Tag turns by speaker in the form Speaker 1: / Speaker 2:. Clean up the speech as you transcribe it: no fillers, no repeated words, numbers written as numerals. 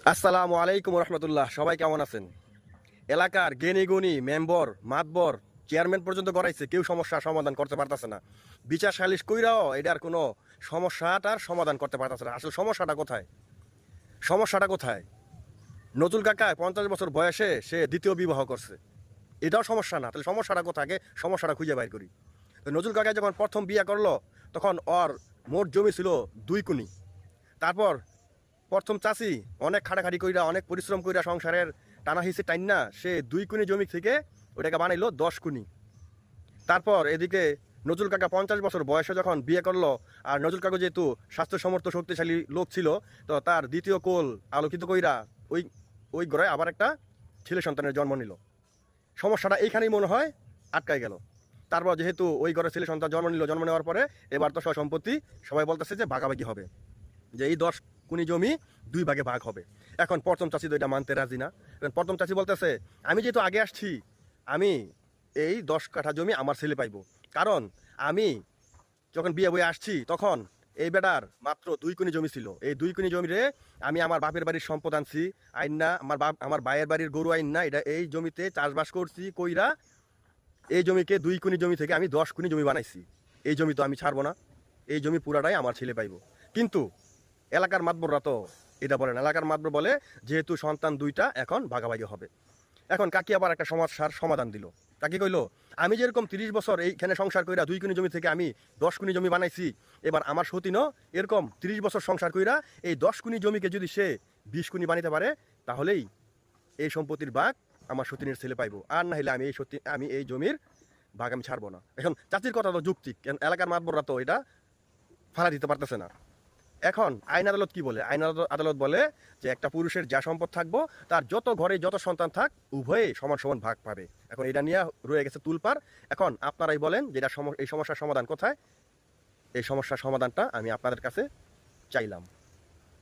Speaker 1: আসসালামু আলাইকুম রহমতুল্লাহ। সবাই কেমন আছেন? এলাকার জ্ঞানী গুণী মেম্বর মাতবর চেয়ারম্যান পর্যন্ত গড়াইছে, কেউ সমস্যার সমাধান করতে পারতেছে না। বিচার সালিশ কইরাও এটার কোনো সমস্যাটার সমাধান করতে পারতেছে না। আসলে সমস্যাটা কোথায়? সমস্যাটা কোথায়? নজরুল কাকা 50 বছর বয়সে সে দ্বিতীয় বিবাহ করছে, এটাও সমস্যা না? তাহলে সমস্যাটা কোথায়? আগে সমস্যাটা খুঁজে বাইর করি। তো নজরুল কাকা যখন প্রথম বিয়ে করলো তখন ওর মোট জমি ছিল 2 কুনি। তারপর প্রথম চাষি অনেক খাটাখাটি কইরা অনেক পরিশ্রম কইরা সংসারের টানা হিসেবে টাইনা সে 2 কুনি জমি থেকে ওটাকে বানাইলো 10 কুনি। তারপর এদিকে নজরুল কাকা 50 বছর বয়সে যখন বিয়ে করলো, আর নজরুল কাকা যেহেতু স্বাস্থ্যসমর্থ শক্তিশালী লোক ছিল, তো তার দ্বিতীয় কোল আলোকিত কইরা ওই ওই ঘরে আবার একটা ছেলে সন্তানের জন্ম নিল। সমস্যাটা এইখানেই মনে হয় আটকায় গেল। তারপর যেহেতু ওই ঘরে ছেলে সন্তান জন্ম নিল, জন্ম নেওয়ার পরে এবার তো সম্পত্তি সবাই বলতেছে যে ভাগাভাগি হবে, যে এই 10 কুনি জমি 2 ভাগে ভাগ হবে। এখন প্রথম চাষি তো এটা মানতে রাজি না। প্রথম চাষি বলতেছে, আমি যেহেতু আগে আসছি, আমি এই 10 কাঠা জমি আমার ছেলে পাইবো। কারণ আমি যখন বিয়ে বয়ে আসছি তখন এই বেটার মাত্র 2 কুনি জমি ছিল। এই 2 কুনি জমিরে আমি আমার বাপের বাড়ির সম্পদ আনছি আইন না, আমার ভাইয়ের বাড়ির গরু আইন না, এটা এই জমিতে চাষবাস করছি কইরা এই জমিকে 2 কুনি জমি থেকে আমি 10 কুনি জমি বানাইছি। এই জমি তো আমি ছাড়বো না, এই জমি পুরাটাই আমার ছেলে পাইবো। কিন্তু এলাকার মাতবররা তো এটা বলে না। এলাকার মাতবর বলে যেহেতু সন্তান 2টা এখন ভাগাভাগি হবে। এখন কাকি আবার একটা সমস্যার সমাধান দিল। কাকি কইল, আমি যেরকম 30 বছর এইখানে সংসার কইরা 2 কুনি জমি থেকে আমি 10 কুনি জমি বানাইছি, এবার আমার সতীনও এরকম 30 বছর সংসার কইরা এই 10 কুনি জমিকে যদি সে 20 কুনি বানাইতে পারে, তাহলেই এই সম্পত্তির ভাগ আমার সতীনের ছেলে পাইবো। আর না হলে আমি এই জমির ভাগ আমি ছাড়বো না। এখন চাচির কথা তো যুক্তি, এলাকার মাতবররা তো এটা ফালা দিতে পারতেছে না। এখন আইন আদালত কি বলে? আইন আদালত বলে যে একটা পুরুষের যা সম্পদ থাকবো, তার যত ঘরে যত সন্তান থাক উভয়ে সমান সমান ভাগ পাবে। এখন এটা নিয়ে রয়ে গেছে তুলপার। এখন আপনারাই বলেন যে এই সমস্যার সমাধান কোথায়? এই সমস্যার সমাধানটা আমি আপনাদের কাছে চাইলাম।